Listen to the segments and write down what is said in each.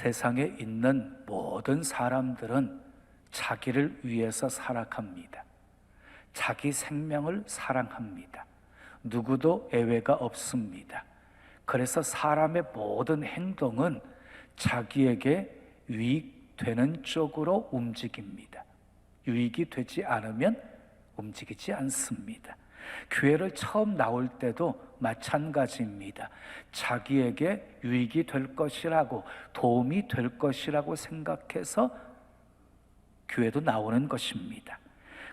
세상에 있는 모든 사람들은 자기를 위해서 살아갑니다. 자기 생명을 사랑합니다. 누구도 예외가 없습니다. 그래서 사람의 모든 행동은 자기에게 유익되는 쪽으로 움직입니다. 유익이 되지 않으면 움직이지 않습니다. 교회를 처음 나올 때도 마찬가지입니다. 자기에게 유익이 될 것이라고, 도움이 될 것이라고 생각해서 교회도 나오는 것입니다.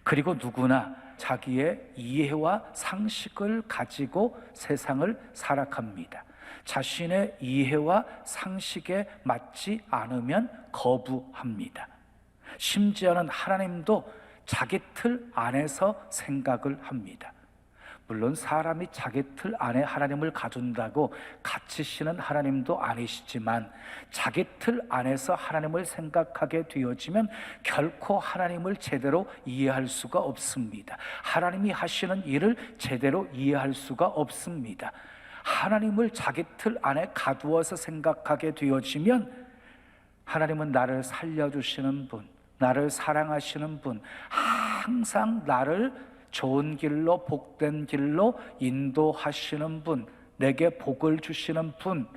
그리고 누구나 자기의 이해와 상식을 가지고 세상을 살아갑니다. 자신의 이해와 상식에 맞지 않으면 거부합니다. 심지어는 하나님도 자기 틀 안에서 생각을 합니다. 물론 사람이 자기 틀 안에 하나님을 가둔다고 갇히시는 하나님도 아니시지만, 자기 틀 안에서 하나님을 생각하게 되어지면 결코 하나님을 제대로 이해할 수가 없습니다. 하나님이 하시는 일을 제대로 이해할 수가 없습니다. 하나님을 자기 틀 안에 가두어서 생각하게 되어지면, 하나님은 나를 살려주시는 분, 나를 사랑하시는 분, 항상 나를 좋은 길로, 복된 길로 인도하시는 분, 내게 복을 주시는 분,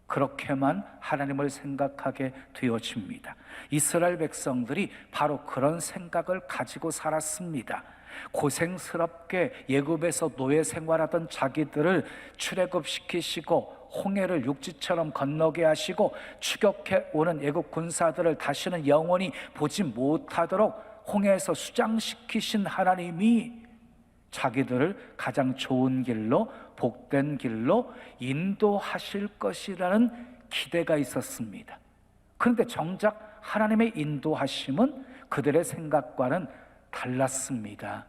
그렇게만 하나님을 생각하게 되어집니다. 이스라엘 백성들이 바로 그런 생각을 가지고 살았습니다. 고생스럽게 애굽에서 노예 생활하던 자기들을 출애굽시키시고 홍해를 육지처럼 건너게 하시고 추격해 오는 애굽 군사들을 다시는 영원히 보지 못하도록 홍해에서 수장시키신 하나님이 자기들을 가장 좋은 길로, 복된 길로 인도하실 것이라는 기대가 있었습니다. 그런데 정작 하나님의 인도하심은 그들의 생각과는 달랐습니다.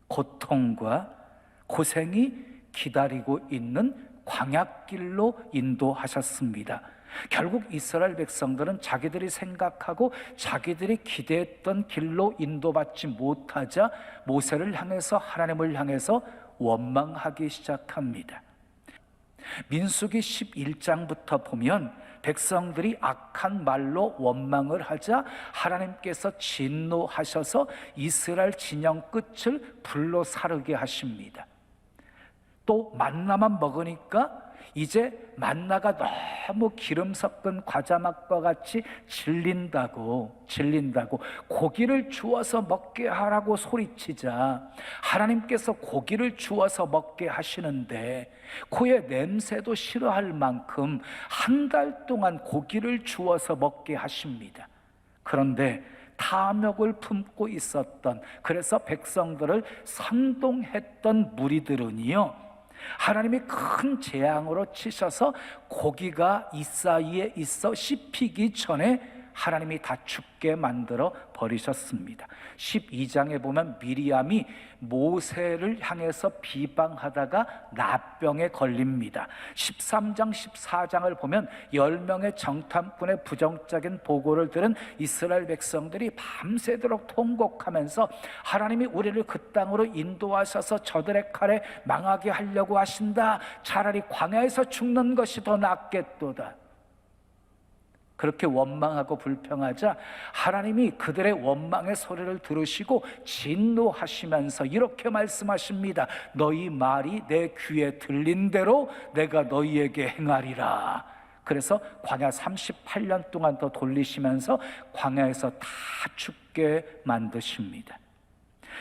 고통과 고생이 기다리고 있는 광야길로 인도하셨습니다. 결국 이스라엘 백성들은 자기들이 생각하고 자기들이 기대했던 길로 인도받지 못하자 모세를 향해서, 하나님을 향해서 원망하기 시작합니다. 민수기 11장부터 보면 백성들이 악한 말로 원망을 하자 하나님께서 진노하셔서 이스라엘 진영 끝을 불로 사르게 하십니다. 또 만나만 먹으니까 이제 만나가 너무 기름 섞은 과자 맛과 같이 질린다고 고기를 주어서 먹게 하라고 소리치자 하나님께서 고기를 주어서 먹게 하시는데, 코의 냄새도 싫어할 만큼 한 달 동안 고기를 주어서 먹게 하십니다. 그런데 탐욕을 품고 있었던, 그래서 백성들을 선동했던 무리들은요, 하나님이 큰 재앙으로 치셔서 고기가 이 사이에 있어 씹히기 전에 하나님이 다 죽게 만들어 버리셨습니다. 12장에 보면 미리암이 모세를 향해서 비방하다가 나병에 걸립니다. 13장, 14장을 보면 10명의 정탐꾼의 부정적인 보고를 들은 이스라엘 백성들이 밤새도록 통곡하면서 하나님이 우리를 그 땅으로 인도하셔서 저들의 칼에 망하게 하려고 하신다. 차라리 광야에서 죽는 것이 더 낫겠도다. 그렇게 원망하고 불평하자 하나님이 그들의 원망의 소리를 들으시고 진노하시면서 이렇게 말씀하십니다. 너희 말이 내 귀에 들린 대로 내가 너희에게 행하리라. 그래서 광야 38년 동안 더 돌리시면서 광야에서 다 죽게 만드십니다.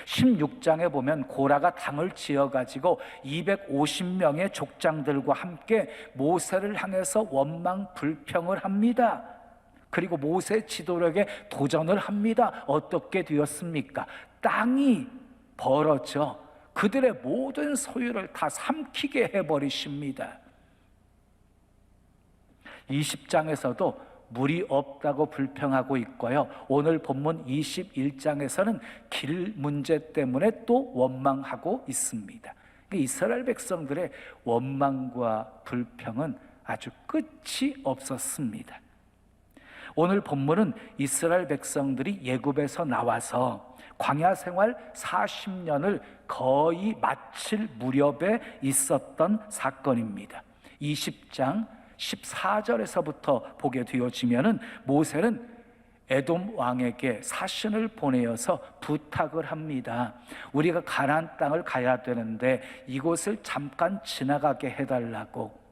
16장에 보면 고라가 당을 지어가지고 250명의 족장들과 함께 모세를 향해서 원망 불평을 합니다. 그리고 모세 지도력에 도전을 합니다. 어떻게 되었습니까? 땅이 벌어져 그들의 모든 소유를 다 삼키게 해버리십니다. 20장에서도 물이 없다고 불평하고 있고요. 오늘 본문 21장에서는 길 문제 때문에 또 원망하고 있습니다. 이스라엘 백성들의 원망과 불평은 아주 끝이 없었습니다. 오늘 본문은 이스라엘 백성들이 애굽에서 나와서 광야 생활 40년을 거의 마칠 무렵에 있었던 사건입니다. 20장 14절에서부터 보게 되어지면은 모세는 에돔 왕에게 사신을 보내어서 부탁을 합니다. 우리가 가나안 땅을 가야 되는데 이곳을 잠깐 지나가게 해달라고.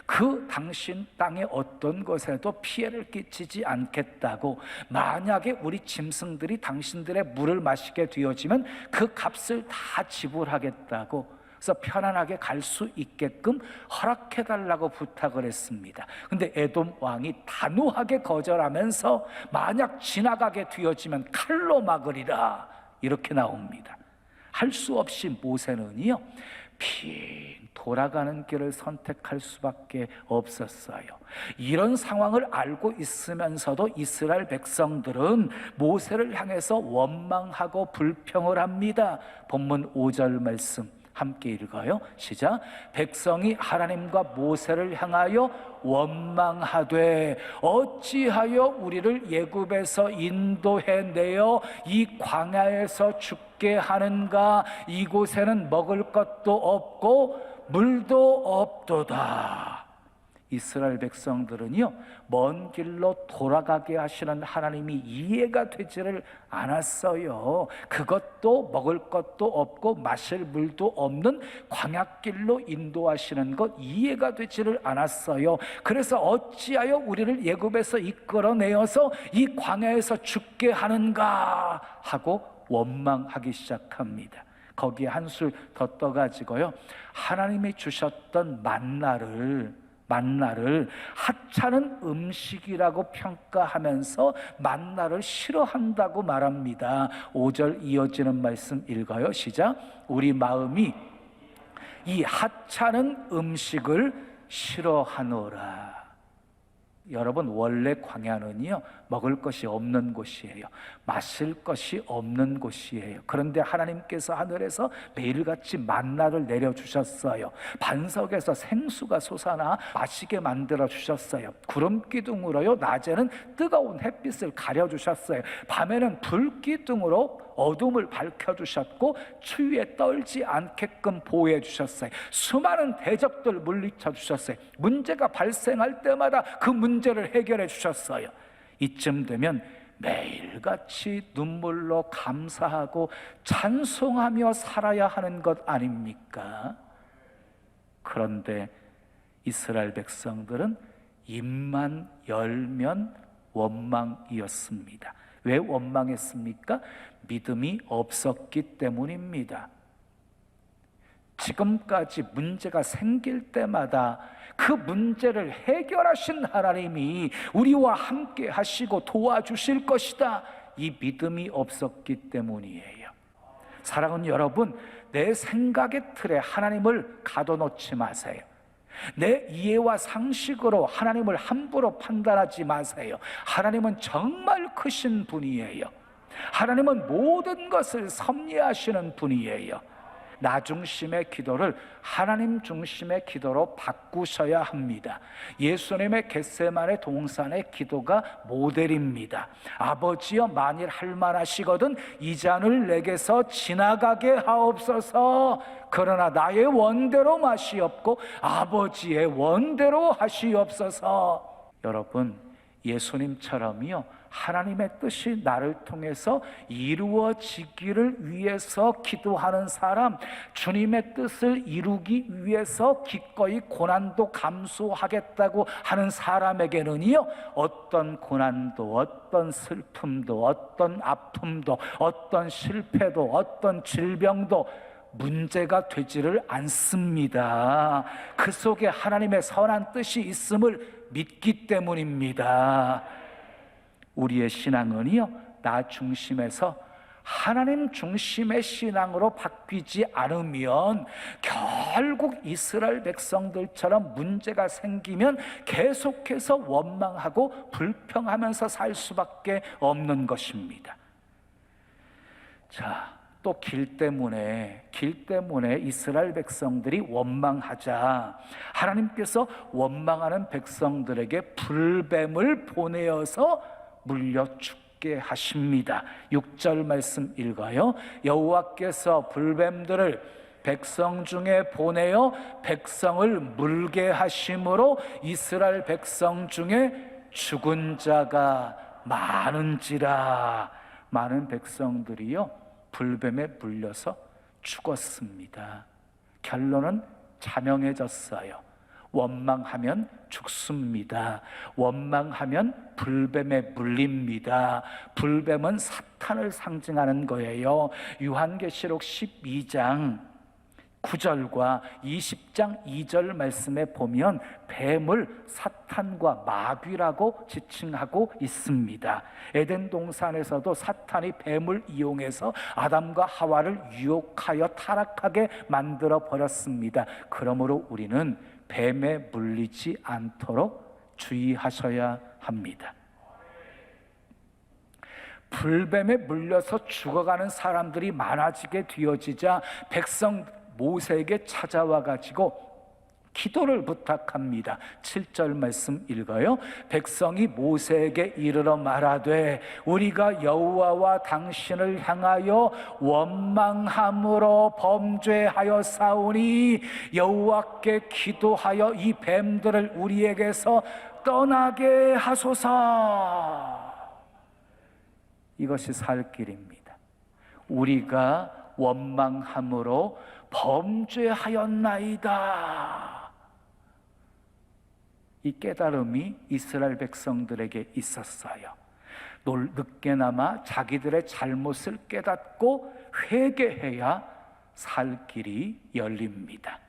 그 당신 땅의 어떤 것에도 피해를 끼치지 않겠다고, 만약에 우리 짐승들이 당신들의 물을 마시게 되어지면 그 값을 다 지불하겠다고, 그래서 편안하게 갈 수 있게끔 허락해달라고 부탁을 했습니다. 근데 에돔 왕이 단호하게 거절하면서 만약 지나가게 되어지면 칼로 막으리라, 이렇게 나옵니다. 할 수 없이 모세는요 빙 돌아가는 길을 선택할 수밖에 없었어요. 이런 상황을 알고 있으면서도 이스라엘 백성들은 모세를 향해서 원망하고 불평을 합니다. 본문 5절 말씀 함께 읽어요. 시작. 백성이 하나님과 모세를 향하여 원망하되 어찌하여 우리를 애굽에서 인도해 내어 이 광야에서 죽게 하는가? 이곳에는 먹을 것도 없고 물도 없도다. 이스라엘 백성들은요 먼 길로 돌아가게 하시는 하나님이 이해가 되지를 않았어요. 그것도 먹을 것도 없고 마실 물도 없는 광야길로 인도하시는 것 이해가 되지를 않았어요. 그래서 어찌하여 우리를 애굽에서 이끌어내어서 이 광야에서 죽게 하는가 하고 원망하기 시작합니다. 거기에 한술 더 떠가지고요 하나님이 주셨던 만나를 하찮은 음식이라고 평가하면서 만나를 싫어한다고 말합니다. 5절 이어지는 말씀 읽어요. 시작. 우리 마음이 이 하찮은 음식을 싫어하노라. 여러분, 원래 광야는요 먹을 것이 없는 곳이에요. 마실 것이 없는 곳이에요. 그런데 하나님께서 하늘에서 매일같이 만나를 내려주셨어요. 반석에서 생수가 솟아나 마시게 만들어주셨어요. 구름기둥으로요 낮에는 뜨거운 햇빛을 가려주셨어요. 밤에는 불기둥으로 어둠을 밝혀주셨고 추위에 떨지 않게끔 보호해 주셨어요. 수많은 대적들 물리쳐 주셨어요. 문제가 발생할 때마다 그 문제를 해결해 주셨어요. 이쯤 되면 매일같이 눈물로 감사하고 찬송하며 살아야 하는 것 아닙니까? 그런데 이스라엘 백성들은 입만 열면 원망이었습니다. 왜 원망했습니까? 믿음이 없었기 때문입니다. 지금까지 문제가 생길 때마다 그 문제를 해결하신 하나님이 우리와 함께 하시고 도와주실 것이다, 이 믿음이 없었기 때문이에요. 사랑하는 여러분, 내 생각의 틀에 하나님을 가둬놓지 마세요. 내 이해와 상식으로 하나님을 함부로 판단하지 마세요. 하나님은 정말 크신 분이에요. 하나님은 모든 것을 섭리하시는 분이에요. 나 중심의 기도를 하나님 중심의 기도로 바꾸셔야 합니다. 예수님의 겟세마네 동산의 기도가 모델입니다. 아버지여, 만일 할 만하시거든 이 잔을 내게서 지나가게 하옵소서. 그러나 나의 원대로 마시옵고 아버지의 원대로 하시옵소서. 여러분, 예수님처럼요 하나님의 뜻이 나를 통해서 이루어지기를 위해서 기도하는 사람, 주님의 뜻을 이루기 위해서 기꺼이 고난도 감수하겠다고 하는 사람에게는요 어떤 고난도, 어떤 슬픔도, 어떤 아픔도, 어떤 실패도, 어떤 질병도 문제가 되지를 않습니다. 그 속에 하나님의 선한 뜻이 있음을 믿기 때문입니다. 우리의 신앙은요 나 중심에서 하나님 중심의 신앙으로 바뀌지 않으면 결국 이스라엘 백성들처럼 문제가 생기면 계속해서 원망하고 불평하면서 살 수밖에 없는 것입니다. 자, 또 길 때문에 이스라엘 백성들이 원망하자 하나님께서 원망하는 백성들에게 불뱀을 보내어서 물려 죽게 하십니다. 6절 말씀 읽어요. 여호와께서 불뱀들을 백성 중에 보내어 백성을 물게 하심으로 이스라엘 백성 중에 죽은 자가 많은지라. 많은 백성들이요 불뱀에 물려서 죽었습니다. 결론은 자명해졌어요. 원망하면 죽습니다. 원망하면 불뱀에 물립니다. 불뱀은 사탄을 상징하는 거예요. 요한계시록 12장 9절과 20장 2절 말씀에 보면 뱀을 사탄과 마귀라고 지칭하고 있습니다. 에덴 동산에서도 사탄이 뱀을 이용해서 아담과 하와를 유혹하여 타락하게 만들어 버렸습니다. 그러므로 우리는 뱀에 물리지 않도록 주의하셔야 합니다. 불뱀에 물려서 죽어가는 사람들이 많아지게 되어지자 백성 모세에게 찾아와 가지고 기도를 부탁합니다. 7절 말씀 읽어요. 백성이 모세에게 이르러 말하되 우리가 여호와와 당신을 향하여 원망함으로 범죄하여 싸우니 여호와께 기도하여 이 뱀들을 우리에게서 떠나게 하소서. 이것이 살 길입니다. 우리가 원망함으로 범죄하였나이다. 이 깨달음이 이스라엘 백성들에게 있었어요. 늦게나마 자기들의 잘못을 깨닫고 회개해야 살 길이 열립니다.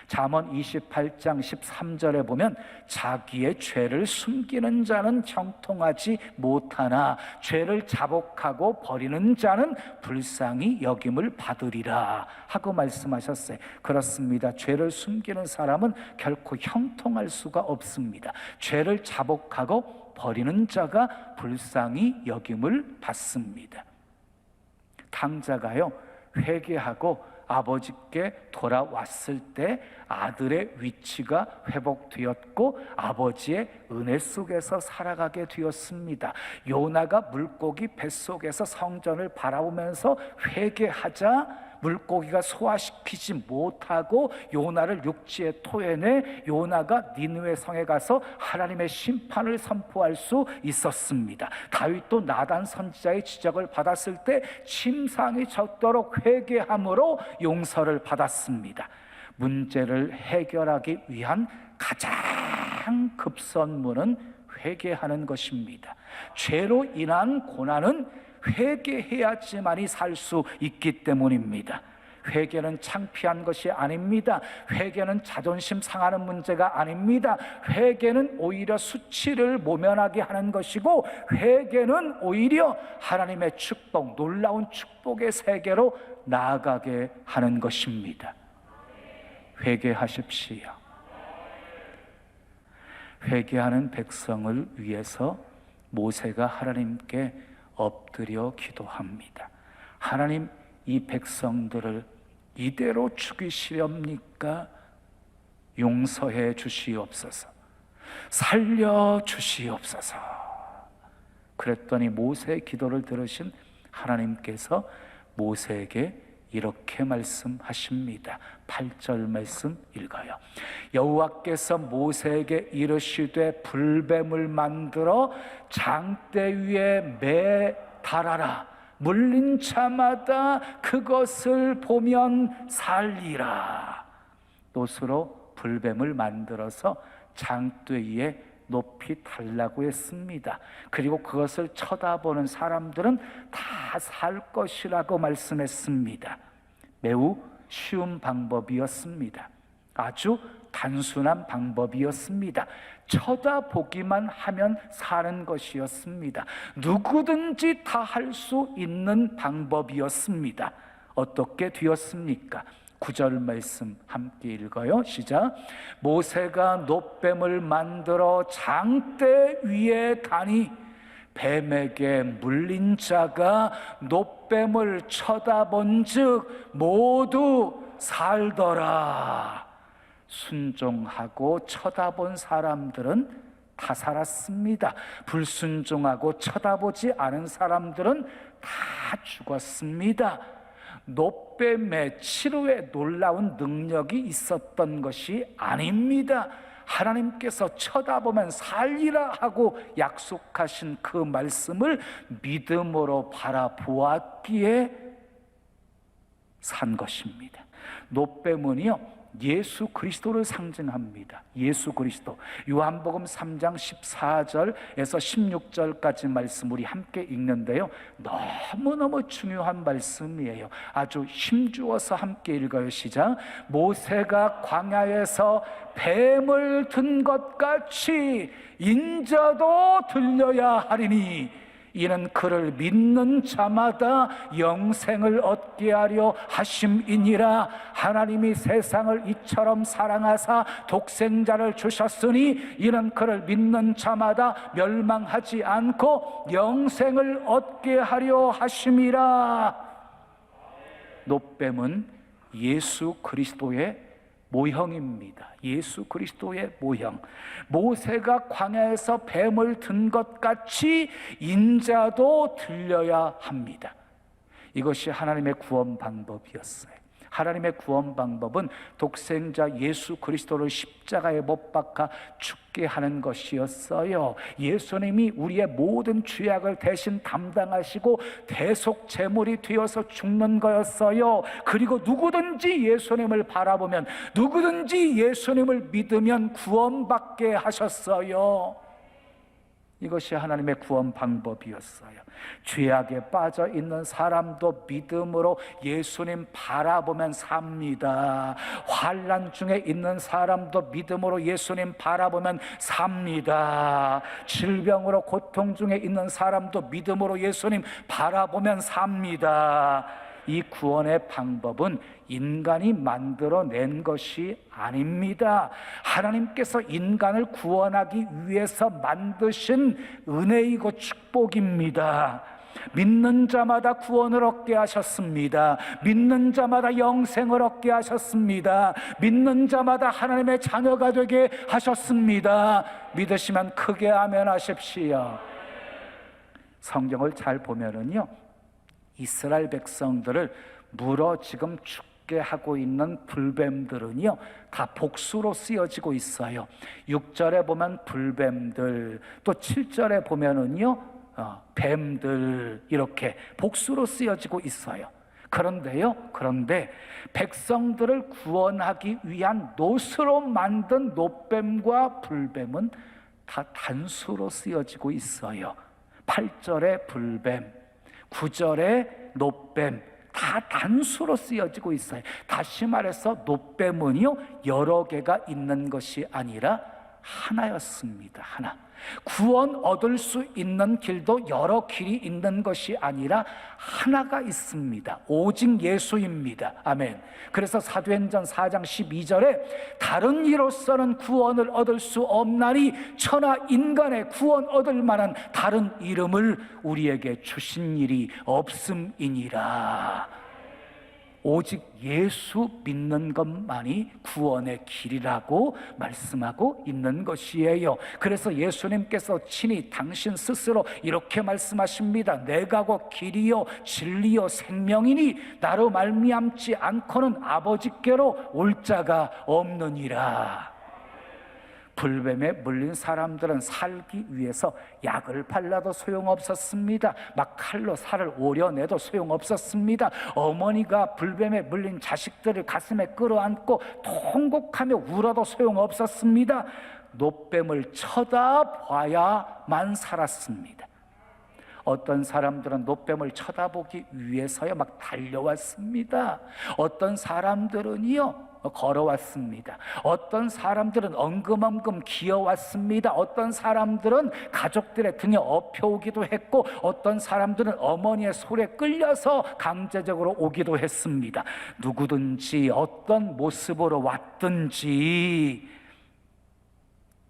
잠언 28장 13절에 보면 자기의 죄를 숨기는 자는 형통하지 못하나 죄를 자복하고 버리는 자는 불쌍히 여김을 받으리라 하고 말씀하셨어요. 그렇습니다. 죄를 숨기는 사람은 결코 형통할 수가 없습니다. 죄를 자복하고 버리는 자가 불쌍히 여김을 받습니다. 탕자가요 회개하고 아버지께 돌아왔을 때 아들의 위치가 회복되었고 아버지의 은혜 속에서 살아가게 되었습니다. 요나가 물고기 뱃속에서 성전을 바라보면서 회개하자 물고기가 소화시키지 못하고 요나를 육지에 토해내 요나가 니느웨 성에 가서 하나님의 심판을 선포할 수 있었습니다. 다윗도 나단 선지자의 지적을 받았을 때 침상이 젖도록 회개함으로 용서를 받았습니다. 문제를 해결하기 위한 가장 급선무는 회개하는 것입니다. 죄로 인한 고난은 회개해야지만이 살 수 있기 때문입니다. 회개는 창피한 것이 아닙니다. 회개는 자존심 상하는 문제가 아닙니다. 회개는 오히려 수치를 모면하게 하는 것이고 회개는 오히려 하나님의 축복, 놀라운 축복의 세계로 나아가게 하는 것입니다. 회개하십시오. 회개하는 백성을 위해서 모세가 하나님께 엎드려 기도합니다. 하나님, 이 백성들을 이대로 죽이시렵니까? 용서해 주시옵소서. 살려 주시옵소서. 그랬더니 모세의 기도를 들으신 하나님께서 모세에게 이렇게 말씀하십니다. 8절 말씀 읽어요. 여호와께서 모세에게 이르시되 불뱀을 만들어 장대 위에 매달아라. 물린 자마다 그것을 보면 살리라. 돛으로 불뱀을 만들어서 장대 위에 높이 달라고 했습니다. 그리고 그것을 쳐다보는 사람들은 다 살 것이라고 말씀했습니다. 매우 쉬운 방법이었습니다. 아주 단순한 방법이었습니다. 쳐다보기만 하면 사는 것이었습니다. 누구든지 다 할 수 있는 방법이었습니다. 어떻게 되었습니까? 9절 말씀 함께 읽어요. 시작. 모세가 놋뱀을 만들어 장대 위에 다니 뱀에게 물린 자가 놋뱀을 쳐다본즉 모두 살더라. 순종하고 쳐다본 사람들은 다 살았습니다. 불순종하고 쳐다보지 않은 사람들은 다 죽었습니다. 노뱀의 치료에 놀라운 능력이 있었던 것이 아닙니다. 하나님께서 쳐다보면 살리라 하고 약속하신 그 말씀을 믿음으로 바라보았기에 산 것입니다. 노뱀은요, 예수 그리스도를 상징합니다. 예수 그리스도. 요한복음 3장 14절에서 16절까지 말씀 우리 함께 읽는데요, 너무너무 중요한 말씀이에요. 아주 힘주어서 함께 읽어요. 시작. 모세가 광야에서 뱀을 든 것 같이 인자도 들려야 하리니 이는 그를 믿는 자마다 영생을 얻게 하려 하심이니라. 하나님이 세상을 이처럼 사랑하사 독생자를 주셨으니 이는 그를 믿는 자마다 멸망하지 않고 영생을 얻게 하려 하심이라. 노뱀은 예수 그리스도의 모형입니다. 예수 그리스도의 모형. 모세가 광야에서 뱀을 든 것 같이 인자도 들려야 합니다. 이것이 하나님의 구원 방법이었어요. 하나님의 구원 방법은 독생자 예수 그리스도를 십자가에 못 박아 죽게 하는 것이었어요. 예수님이 우리의 모든 죄악을 대신 담당하시고 대속 제물이 되어서 죽는 거였어요. 그리고 누구든지 예수님을 바라보면, 누구든지 예수님을 믿으면 구원받게 하셨어요. 이것이 하나님의 구원 방법이었어요. 죄악에 빠져 있는 사람도 믿음으로 예수님 바라보면 삽니다. 환난 중에 있는 사람도 믿음으로 예수님 바라보면 삽니다. 질병으로 고통 중에 있는 사람도 믿음으로 예수님 바라보면 삽니다. 이 구원의 방법은 인간이 만들어낸 것이 아닙니다. 하나님께서 인간을 구원하기 위해서 만드신 은혜이고 축복입니다. 믿는 자마다 구원을 얻게 하셨습니다. 믿는 자마다 영생을 얻게 하셨습니다. 믿는 자마다 하나님의 자녀가 되게 하셨습니다. 믿으시면 크게 아멘 하십시오. 성경을 잘 보면은요, 이스라엘 백성들을 물어 지금 죽게 하고 있는 불뱀들은요, 다 복수로 쓰여지고 있어요. 6절에 보면 불뱀들, 또 7절에 보면은요, 뱀들, 이렇게 복수로 쓰여지고 있어요. 그런데 백성들을 구원하기 위한 노스로 만든 노뱀과 불뱀은 다 단수로 쓰여지고 있어요. 8절에 불뱀, 9절에 노뱀, 다 단수로 쓰여지고 있어요. 다시 말해서 노뱀은요, 여러 개가 있는 것이 아니라 하나였습니다. 하나. 구원 얻을 수 있는 길도 여러 길이 있는 것이 아니라 하나가 있습니다. 오직 예수입니다. 아멘. 그래서 사도행전 4장 12절에 다른 이로서는 구원을 얻을 수 없나니 천하 인간의 구원 얻을 만한 다른 이름을 우리에게 주신 일이 없음이니라. 오직 예수 믿는 것만이 구원의 길이라고 말씀하고 있는 것이에요. 그래서 예수님께서 친히 당신 스스로 이렇게 말씀하십니다. 내가 곧 길이요 진리요 생명이니 나로 말미암지 않고는 아버지께로 올 자가 없느니라. 불뱀에 물린 사람들은 살기 위해서 약을 발라도 소용없었습니다. 막 칼로 살을 오려내도 소용없었습니다. 어머니가 불뱀에 물린 자식들을 가슴에 끌어안고 통곡하며 울어도 소용없었습니다. 노뱀을 쳐다봐야만 살았습니다. 어떤 사람들은 노뱀을 쳐다보기 위해서요 막 달려왔습니다. 어떤 사람들은요 걸어왔습니다. 어떤 사람들은 엉금엉금 기어왔습니다. 어떤 사람들은 가족들의 등에 업혀오기도 했고, 어떤 사람들은 어머니의 손에 끌려서 강제적으로 오기도 했습니다. 누구든지 어떤 모습으로 왔든지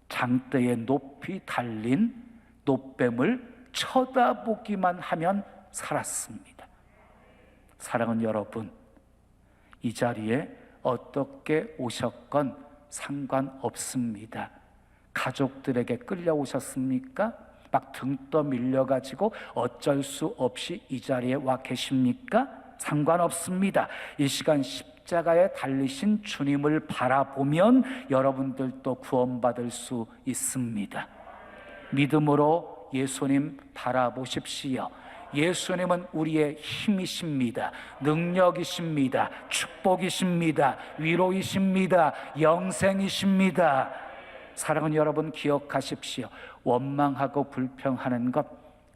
장대에 높이 달린 노뱀을 쳐다보기만 하면 살았습니다. 사랑하는 여러분, 이 자리에 어떻게 오셨건 상관없습니다. 가족들에게 끌려오셨습니까? 막 등 떠밀려가지고 어쩔 수 없이 이 자리에 와 계십니까? 상관없습니다. 이 시간 십자가에 달리신 주님을 바라보면 여러분들도 구원받을 수 있습니다. 믿음으로 예수님 바라보십시오. 예수님은 우리의 힘이십니다. 능력이십니다. 축복이십니다. 위로이십니다. 영생이십니다. 사랑하는 여러분, 기억하십시오. 원망하고 불평하는 것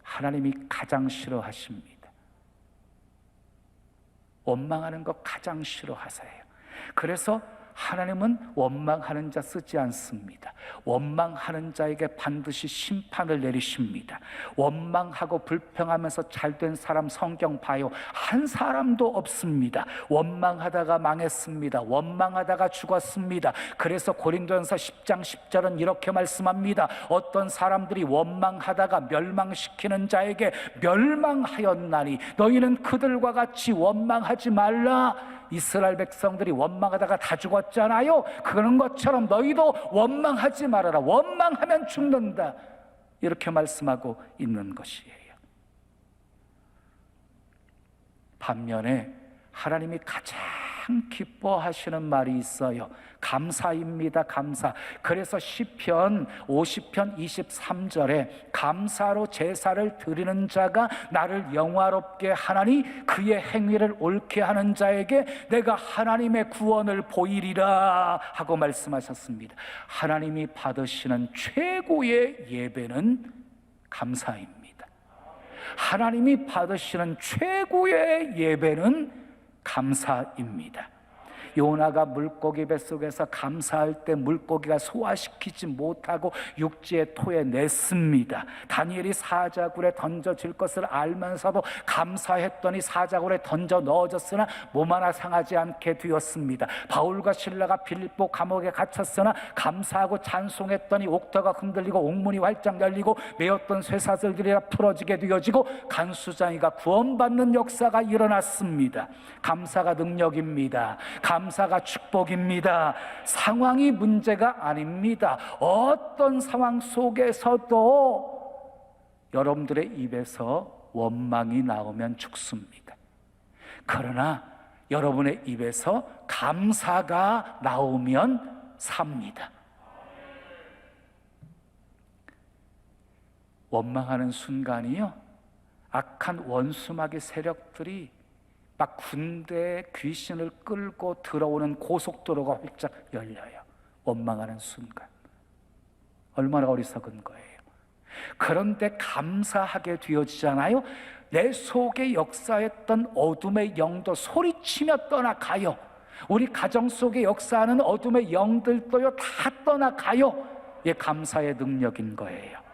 하나님이 가장 싫어하십니다. 원망하는 것 가장 싫어하세요. 그래서 하나님은 원망하는 자 쓰지 않습니다. 원망하는 자에게 반드시 심판을 내리십니다. 원망하고 불평하면서 잘된 사람 성경 봐요. 한 사람도 없습니다. 원망하다가 망했습니다. 원망하다가 죽었습니다. 그래서 고린도전서 10장 10절은 이렇게 말씀합니다. 어떤 사람들이 원망하다가 멸망시키는 자에게 멸망하였나니 너희는 그들과 같이 원망하지 말라. 이스라엘 백성들이 원망하다가 다 죽었잖아요. 그런 것처럼 너희도 원망하지 말아라. 원망하면 죽는다. 이렇게 말씀하고 있는 것이에요. 반면에 하나님이 가장 기뻐하시는 말이 있어요. 감사입니다. 감사. 그래서 시편 50편 23절에 감사로 제사를 드리는 자가 나를 영화롭게 하나니 그의 행위를 옳게 하는 자에게 내가 하나님의 구원을 보이리라 하고 말씀하셨습니다. 하나님이 받으시는 최고의 예배는 감사입니다. 하나님이 받으시는 최고의 예배는 감사입니다. 요나가 물고기 뱃속에서 감사할 때 물고기가 소화시키지 못하고 육지의 토에 냈습니다. 다니엘이 사자굴에 던져질 것을 알면서도 감사했더니 사자굴에 던져 넣어졌으나 몸 하나 상하지 않게 되었습니다. 바울과 실라가 빌립보 감옥에 갇혔으나 감사하고 찬송했더니 옥터가 흔들리고 옥문이 활짝 열리고 메었던 쇠사슬들이 풀어지게 되어지고 간수장이가 구원받는 역사가 일어났습니다. 감사가 능력입니다. 감사가 축복입니다. 상황이 문제가 아닙니다. 어떤 상황 속에서도 여러분들의 입에서 원망이 나오면 죽습니다. 그러나 여러분의 입에서 감사가 나오면 삽니다. 원망하는 순간이요, 악한 원수마귀 세력들이 막 군대에 귀신을 끌고 들어오는 고속도로가 활짝 열려요. 원망하는 순간. 얼마나 어리석은 거예요. 그런데 감사하게 되어지잖아요. 내 속에 역사했던 어둠의 영도 소리치며 떠나가요. 우리 가정 속에 역사하는 어둠의 영들도요 다 떠나가요. 이게 감사의 능력인 거예요.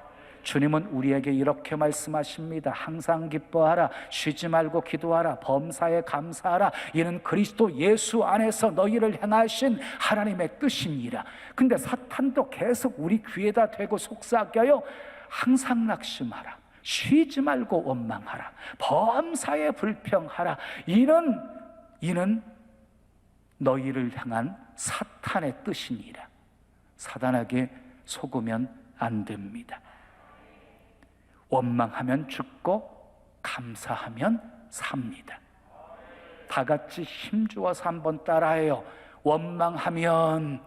주님은 우리에게 이렇게 말씀하십니다. 항상 기뻐하라. 쉬지 말고 기도하라. 범사에 감사하라. 이는 그리스도 예수 안에서 너희를 향하신 하나님의 뜻이니라. 근데 사탄도 계속 우리 귀에다 대고 속삭여요. 항상 낙심하라. 쉬지 말고 원망하라. 범사에 불평하라. 이는 너희를 향한 사탄의 뜻이니라. 사단에게 속으면 안 됩니다. 원망하면 죽고 감사하면 삽니다. 다 같이 힘주어서 한번 따라해요. 원망하면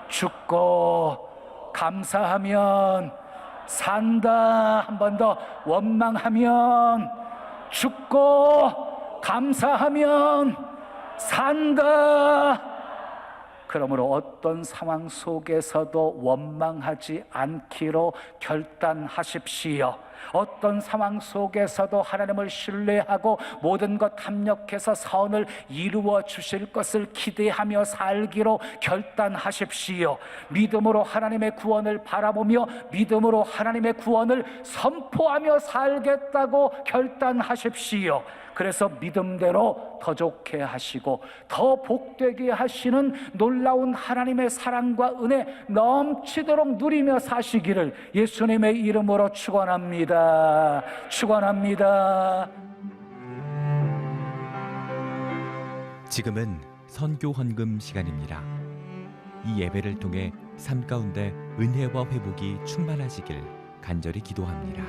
죽고 감사하면 산다. 한 번 더. 원망하면 죽고 감사하면 산다. 그러므로 어떤 상황 속에서도 원망하지 않기로 결단하십시오. 어떤 상황 속에서도 하나님을 신뢰하고 모든 것 합력해서 선을 이루어 주실 것을 기대하며 살기로 결단하십시오. 믿음으로 하나님의 구원을 바라보며 믿음으로 하나님의 구원을 선포하며 살겠다고 결단하십시오. 그래서 믿음대로 더 좋게 하시고 더 복되게 하시는 놀라운 하나님의 사랑과 은혜 넘치도록 누리며 사시기를 예수님의 이름으로 축원합니다. 축원합니다. 지금은 선교 헌금 시간입니다. 이 예배를 통해 삶 가운데 은혜와 회복이 충만하시길 간절히 기도합니다.